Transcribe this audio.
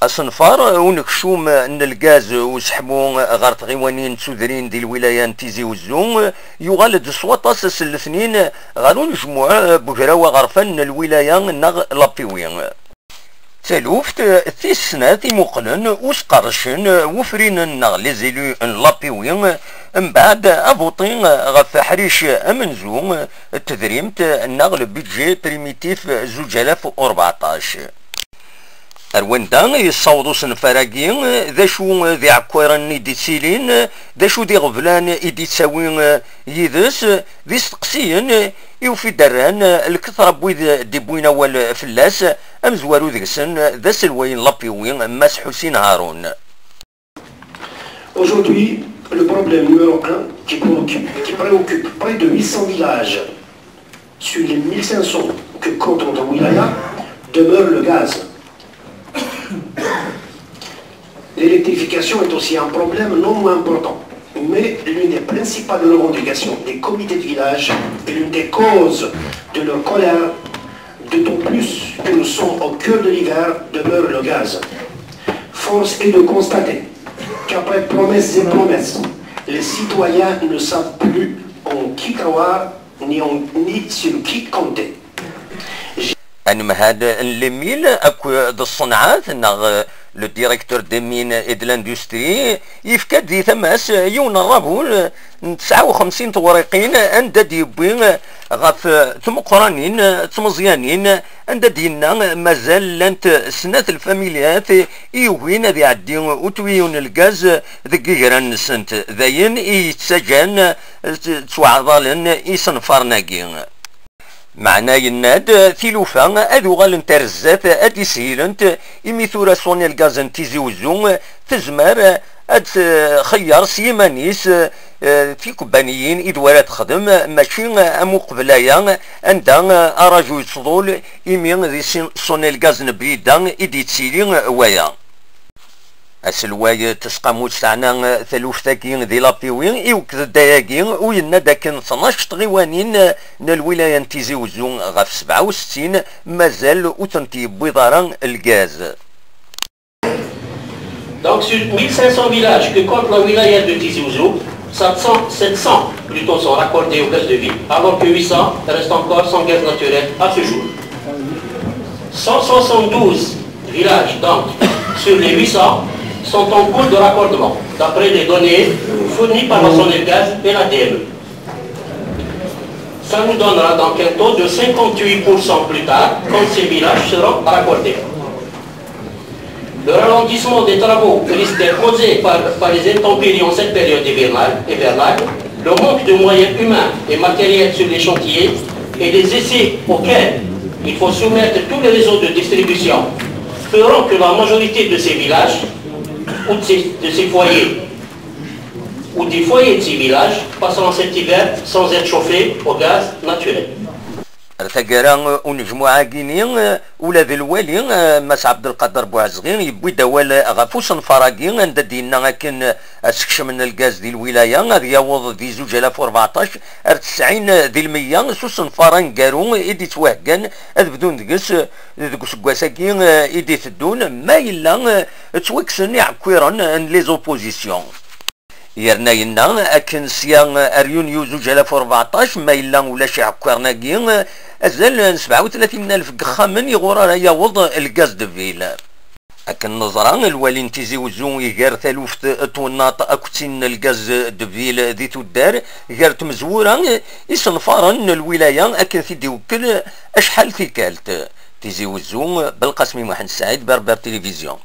أصنفار ونكشوم ان الغاز وسحبو غار تغيوانين تسودرين دي الولاية تيزي وزوم يغالد سواطاس الاثنين غالو نجموع بجراوة غرفان الولاية نغ لابيوين تلوفت تيسنات مقنن وسقرشن وفرين نغ ليزيلو لابيوين من بعد ابوطين غف حريش امنزوم تدريمت نغ البيدجي بريميتيف 2014 أرواندا يصوضو سنفراقين ذا شو ذي عكويران يدي تسيلين ذا شو ذي غفلان يدي تساوين يدس ذي استقسيين يوفي دران الكثرة بويد ديبوين أول فلاس أمزوارو ذكسن ذا سلوين لابيوين ماس حسين هارون. Aujourd'hui, le problème numéro 1 qui préoccupe près de 800 villages sur les 1500 que compte notre wilaya demeure le gaz. L'électrification est aussi un problème non moins important, mais l'une des principales revendications des comités de village et l'une des causes de leur colère, d'autant plus que nous sommes au cœur de l'hiver, demeure le gaz. Force est de constater qu'après promesses et promesses, les citoyens ne savent plus en qui croire ni sur qui compter. أنا هذا الليميل أكو ذا الصناعات نغ لو ديريكتور دي مين اي دو لاندستري يفكاد ذي ثماس يون الرابول 59 توريقين عند ديبوين غاف تمقرانين تمزيانين عند دينا مازال لانت سنات الفاميليات يوين ذي عدين وتويون الغاز ذي جيران سنت ذاين يتسجن توعضالن يصنفرناكين معنا يناد ثيلوفا اذو غال ترزات ادي سيلنت يميثورا سوني الغازن تيزي وزون تزمر اد خيار سيمانيس في كوبانيين ادوارات خدم ماشي امو قبلايا عندها اراجو يتصدول يمين ذي سوني الغازن بريدا ادي تسيلي ويا السلواي تسقاموت تاعنا ثلوفتاكين ذي لابيوين يوكد داياكين وينا داكن 12 تغيوانين الولاية تيزي وزون غاف 67 مازال وتنتي بويضارا الغاز. Donc sur 1500 villages que compte la wilaya de Tizi Ouzou, 700 plutôt sont raccordés au gaz de ville, alors que 800 restent encore sans gaz naturel à ce jour. 172 villages donc sur les 800 sont en cours de raccordement, d'après les données fournies par la Sonelgaz et la DME. Ça nous donnera donc un taux de 58% plus tard, quand ces villages seront raccordés. Le ralentissement des travaux risque d'être causé par les intempéries en cette période hivernale, le manque de moyens humains et matériels sur les chantiers et les essais auxquels il faut soumettre tous les réseaux de distribution feront que la majorité de ces villages ou de ces foyers ou des foyers de ces villages passeront cet hiver sans être chauffés au gaz naturel. ارتقرا ونجمو عاقينين ولا ذي الوالي ماس عبد القادر بوعزغين يبوي دوال غفوس نفراقين عند دينا كان اسكش من الغاز دي الولايه غادي يعوض دي 2014 90 دي المية سوس نفران كارو ايدي توهكان بدون دقس دقس كواساكين ايدي تدون ما الا توكسن يعكويران لي زوبوزيسيون يرنا ينا اكن سيا اريون يو 2014 ما الا ولا شي عكوارناكي ازال 37,000 قخامن يغورا يعوض الغاز دو فيل اكن نظرا الوالي تيزي وزون يغير ثلوفت طوناط اكوتين الغاز دو فيل ذي تدار غير تمزورا يصنفارن الولايه اكن في دوكل اشحال في كالت تيزي وزون بالقاسمي محمد سعيد بربر تلفزيون.